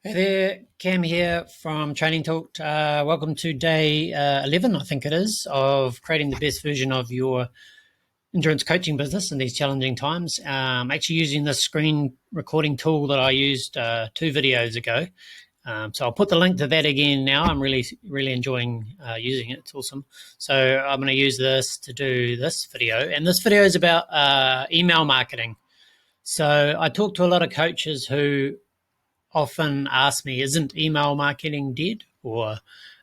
Hey there, Cam here from Training Talk. Welcome to day 11, I think it is, of creating the best version of your endurance coaching business in these challenging times. Actually using this screen recording tool that I used 2 videos ago. So I'll put the link to that again now. I'm really enjoying using it. It's awesome. So I'm going to use this to do this video. And this video is about email marketing. So I talk to a lot of coaches who often ask me, "Isn't email marketing dead?" or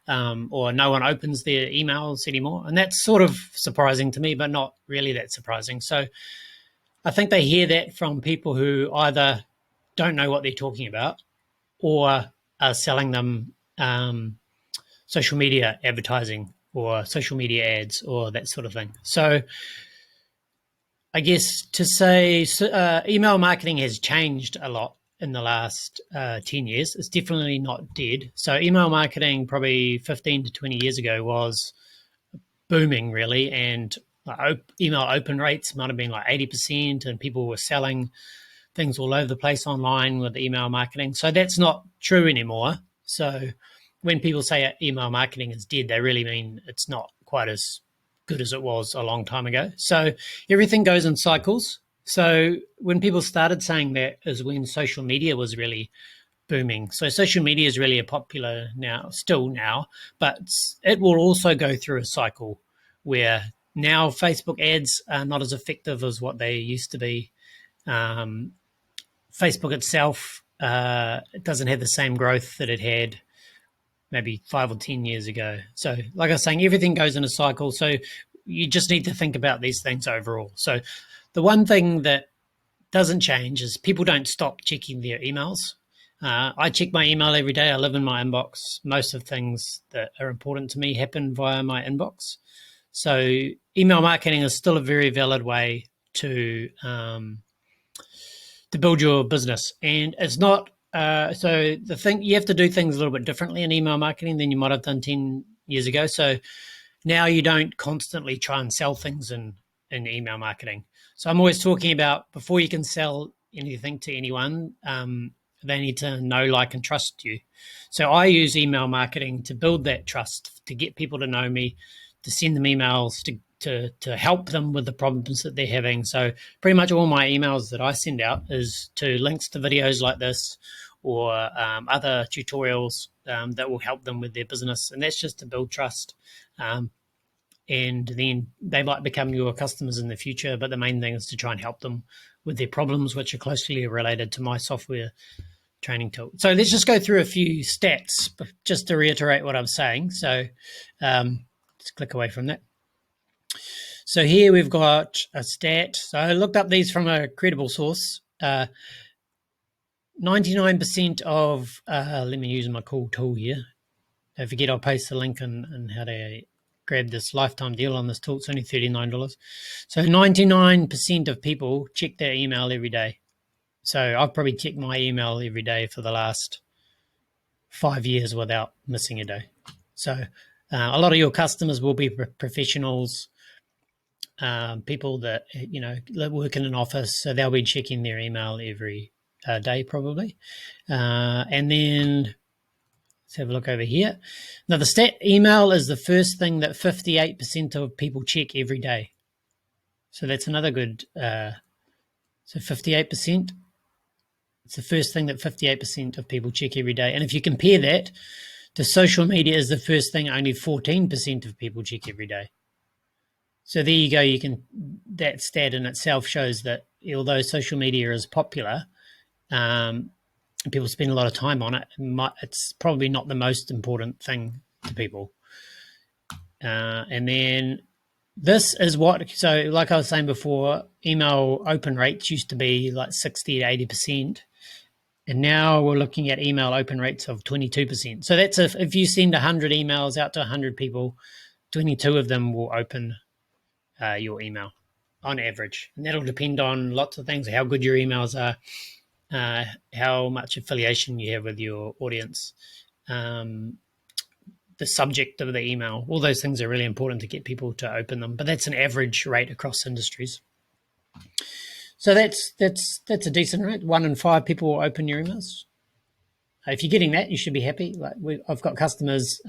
"No one opens their emails anymore." And that's sort of surprising to me, but not really that surprising. So I think they hear that from people who either don't know what they're talking about or are selling them social media advertising or social media ads or that sort of thing. So I guess to say email marketing has changed a lot in the last 10 years. It's definitely not dead. So email marketing probably 15 to 20 years ago was booming, really, and email open rates might have been like 80%, and people were selling things all over the place online with email marketing. So that's not true anymore. So when people say email marketing is dead, they really mean it's not quite as good as it was a long time ago. So everything goes in cycles. So when people started saying that is when social media was really booming. So social media is really popular now, still now, but it will also go through a cycle where now Facebook ads are not as effective as what they used to be. Facebook itself it doesn't have the same growth that it had maybe 5 or 10 years ago. So like I was saying, everything goes in a cycle. So you just need to think about these things overall. So the one thing that doesn't change is people don't stop checking their emails. I check my email every day. I live in my inbox. Most of things that are important to me happen via my inbox. So email marketing is still a very valid way to build your business, and it's not. So the thing you have to do things a little bit differently in email marketing than you might have done 10 years ago. So now you don't constantly try and sell things in email marketing. So I'm always talking about before you can sell anything to anyone, they need to know, like, and trust you. So I use email marketing to build that trust, to get people to know me, to send them emails, to help them with the problems that they're having. So pretty much all my emails that I send out is to links to videos like this or other tutorials that will help them with their business. And that's just to build trust. And then they might become your customers in the future, but the main thing is to try and help them with their problems, which are closely related to my software training tool. So let's just go through a few stats just to reiterate what I'm saying. So let's click away from that. So here we've got a stat. So I looked up these from a credible source. 99% of, let me use my cool tool here. Don't forget, I'll paste the link and how to grab this lifetime deal on this tool. It's only $39. So 99% of people check their email every day. So I've probably checked my email every day for the last 5 years without missing a day. So a lot of your customers will be professionals, people that work in an office, so they'll be checking their email every day probably. And then let's have a look over here. Now the stat email is the first thing that 58% of people check every day. So that's another good. So 58%. It's the first thing that 58% of people check every day. And if you compare that to social media, is the first thing only 14% of people check every day. So there you go. That stat in itself shows that although social media is popular, and people spend a lot of time on it, it's probably not the most important thing to people. And then this is so like I was saying before, email open rates used to be like 60 to 80%. And now we're looking at email open rates of 22%. So that's if you send 100 emails out to 100 people, 22 of them will open your email on average. And that'll depend on lots of things, how good your emails are, how much affiliation you have with your audience, the subject of the email. All those things are really important to get people to open them. But that's an average rate across industries. So that's a decent rate. 1 in 5 people will open your emails. If you're getting that, you should be happy. I've got customers,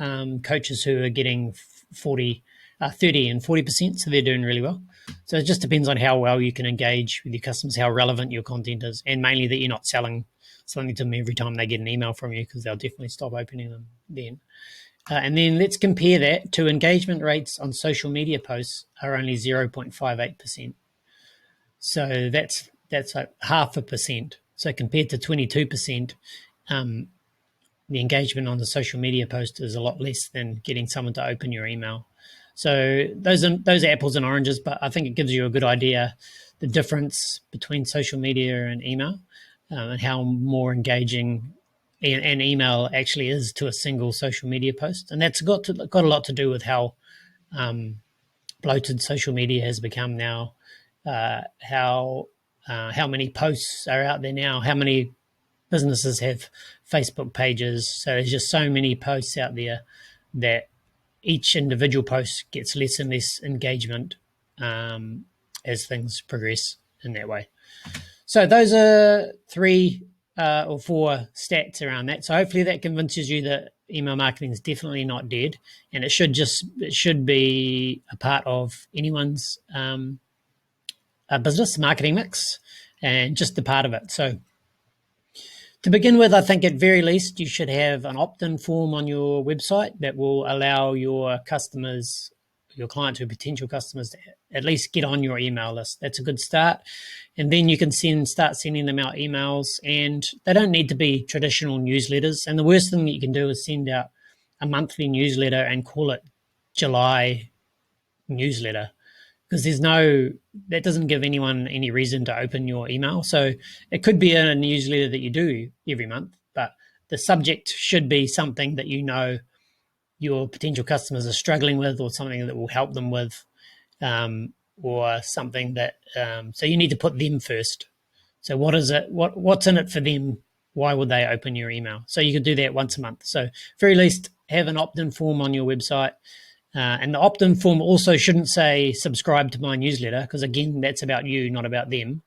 coaches who are getting 30 and 40%, so they're doing really well. So it just depends on how well you can engage with your customers, how relevant your content is, and mainly that you're not selling something to them every time they get an email from you, because they'll definitely stop opening them then. And then let's compare that to engagement rates on social media posts are only 0.58%. So that's like 0.5%. So compared to 22%, the engagement on the social media post is a lot less than getting someone to open your email. So those are apples and oranges, but I think it gives you a good idea the difference between social media and email, and how more engaging an email actually is to a single social media post. And that's got a lot to do with how bloated social media has become now, how many posts are out there now, how many businesses have Facebook pages. So there's just so many posts out there that each individual post gets less and less engagement as things progress in that way. So those are 3 or 4 stats around that. So hopefully that convinces you that email marketing is definitely not dead, and it should be a part of anyone's business marketing mix, and just a part of it. So to begin with, I think at very least you should have an opt-in form on your website that will allow your customers, your clients or potential customers, to at least get on your email list. That's a good start. And then you can start sending them out emails, and they don't need to be traditional newsletters. And the worst thing that you can do is send out a monthly newsletter and call it July newsletter, because that doesn't give anyone any reason to open your email. So it could be a newsletter that you do every month, but the subject should be something that your potential customers are struggling with, or something that will help them with, or something that, so you need to put them first. So what is it? What's in it for them? Why would they open your email? So you could do that once a month. So very least have an opt-in form on your website. And the opt-in form also shouldn't say subscribe to my newsletter, because again, that's about you, not about them.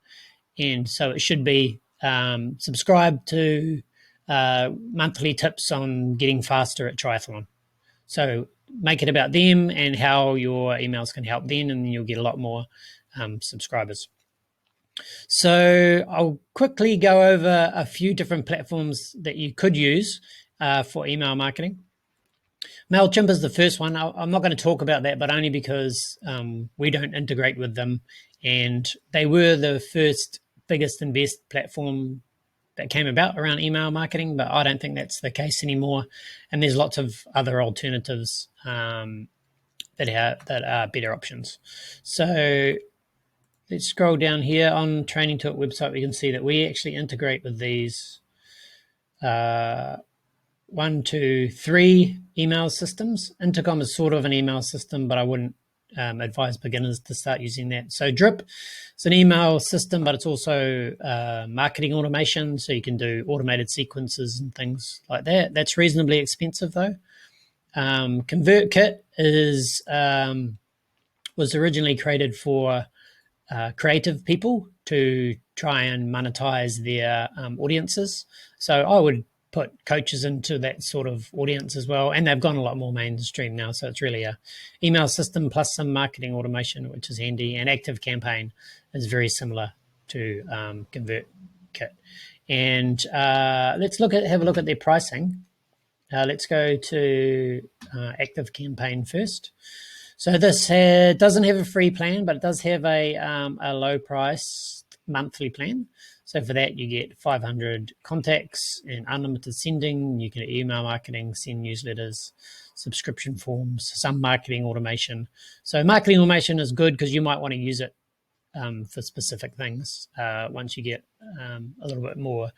And so it should be subscribe to monthly tips on getting faster at triathlon. So make it about them and how your emails can help them, and you'll get a lot more subscribers. So I'll quickly go over a few different platforms that you could use for email marketing. MailChimp is the first one. I'm not going to talk about that, but only because we don't integrate with them. And they were the first, biggest, and best platform that came about around email marketing, but I don't think that's the case anymore. And there's lots of other alternatives that are better options. So let's scroll down here on Training Talk website. We can see that we actually integrate with these 1, 2, 3 email systems. Intercom is sort of an email system, but I wouldn't advise beginners to start using that. So Drip, it's an email system, but it's also marketing automation. So you can do automated sequences and things like that. That's reasonably expensive though. ConvertKit was originally created for creative people to try and monetize their audiences. So I would put coaches into that sort of audience as well, and they've gone a lot more mainstream now. So it's really a email system plus some marketing automation, which is handy. And ActiveCampaign is very similar to ConvertKit. And let's have a look at their pricing. Let's go to ActiveCampaign first. So this doesn't have a free plan, but it does have a low price monthly plan. So for that, you get 500 contacts and unlimited sending. You can email marketing, send newsletters, subscription forms, some marketing automation. So marketing automation is good because you might want to use it for specific things once you get a little bit more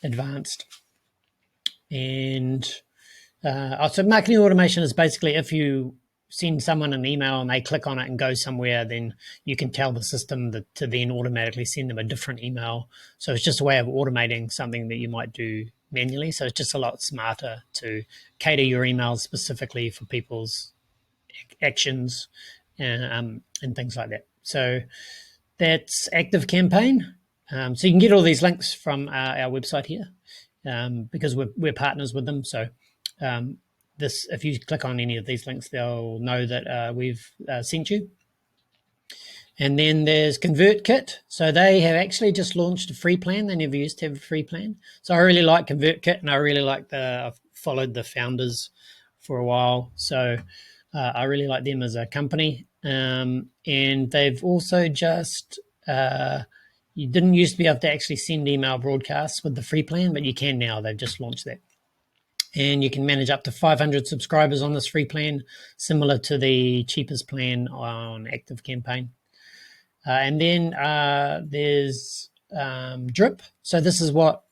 advanced. And so marketing automation is basically if you send someone an email and they click on it and go somewhere, then you can tell the system to then automatically send them a different email. So it's just a way of automating something that you might do manually. So it's just a lot smarter to cater your emails specifically for people's actions and things like that. So that's ActiveCampaign. So you can get all these links from our website here. because we're partners with them. So this, if you click on any of these links, they'll know that we've sent you. And then there's ConvertKit. So they have actually just launched a free plan. They never used to have a free plan. So I really like ConvertKit, and I really like I've followed the founders for a while. So I really like them as a company. And they've also just, you didn't used to be able to actually send email broadcasts with the free plan, but you can now. They've just launched that. And you can manage up to 500 subscribers on this free plan, similar to the cheapest plan on ActiveCampaign. And then there's Drip. So this is what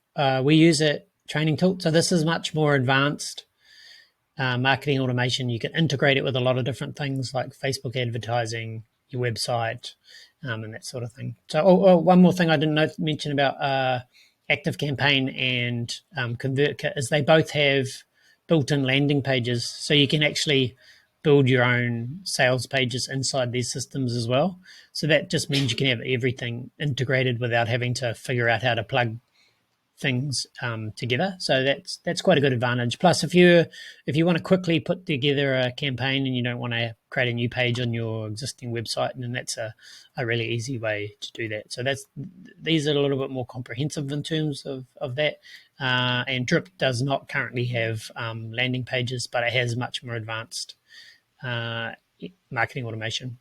we use at Training Tilt. So this is much more advanced marketing automation. You can integrate it with a lot of different things like Facebook advertising, your website, and that sort of thing. So one more thing I didn't mention about ActiveCampaign and ConvertKit is they both have built-in landing pages. So you can actually build your own sales pages inside these systems as well. So that just means you can have everything integrated without having to figure out how to plug things together. So that's quite a good advantage. Plus, if you want to quickly put together a campaign and you don't want to create a new page on your existing website, then that's a really easy way to do that. So these are a little bit more comprehensive in terms of that. And Drip does not currently have landing pages, but it has much more advanced marketing automation.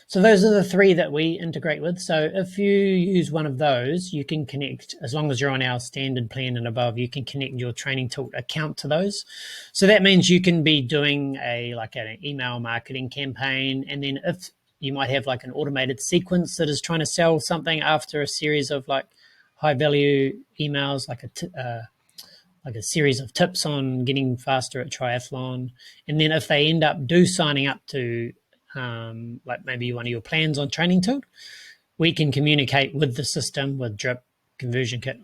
So those are the three that we integrate with. So if you use one of those, you can connect, as long as you're on our standard plan and above, you can connect your Training Tilt account to those. So that means you can be doing an email marketing campaign, and then if you might have like an automated sequence that is trying to sell something after a series of like high value emails, like a series of tips on getting faster at triathlon. And then if they end up signing up to like maybe one of your plans on Training Tilt, we can communicate with the system, with Drip, ConvertKit,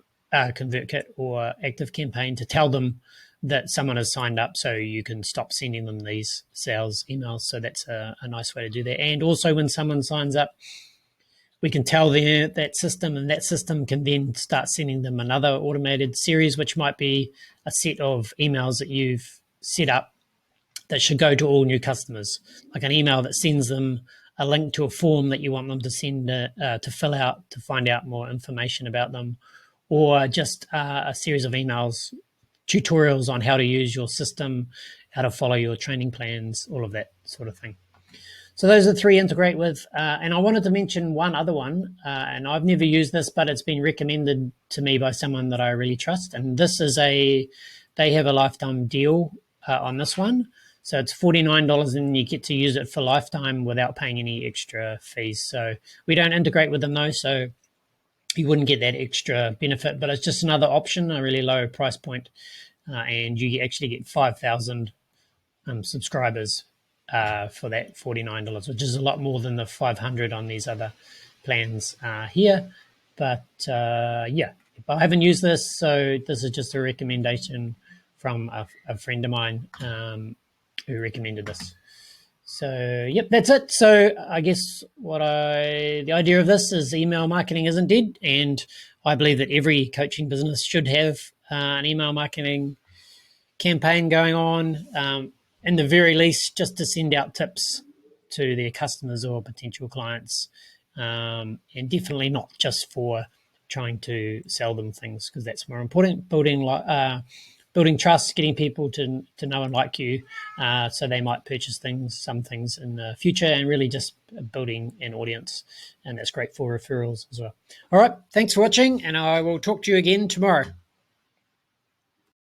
or ActiveCampaign to tell them that someone has signed up, so you can stop sending them these sales emails. So that's a nice way to do that. And also when someone signs up, we can tell that system, and that system can then start sending them another automated series, which might be a set of emails that you've set up that should go to all new customers, like an email that sends them a link to a form that you want them to send to fill out to find out more information about them, or just a series of emails, tutorials on how to use your system, how to follow your training plans, all of that sort of thing. So those are three integrate with. And I wanted to mention one other one, and I've never used this, but it's been recommended to me by someone that I really trust. And this is they have a lifetime deal on this one. So it's $49 and you get to use it for lifetime without paying any extra fees. So we don't integrate with them though, so you wouldn't get that extra benefit, but it's just another option, a really low price point, and you actually get 5,000 subscribers for that $49, which is a lot more than the 500 on these other plans here. But yeah, I haven't used this, so this is just a recommendation from a friend of mine who recommended this. So yep, that's it. So I guess the idea of this is email marketing isn't dead, and I believe that every coaching business should have an email marketing campaign going on, in the very least, just to send out tips to their customers or potential clients, and definitely not just for trying to sell them things, because that's more important. Building trust, getting people to know and like you, so they might purchase some things in the future, and really just building an audience. And that's great for referrals as well. All right, thanks for watching, and I will talk to you again tomorrow.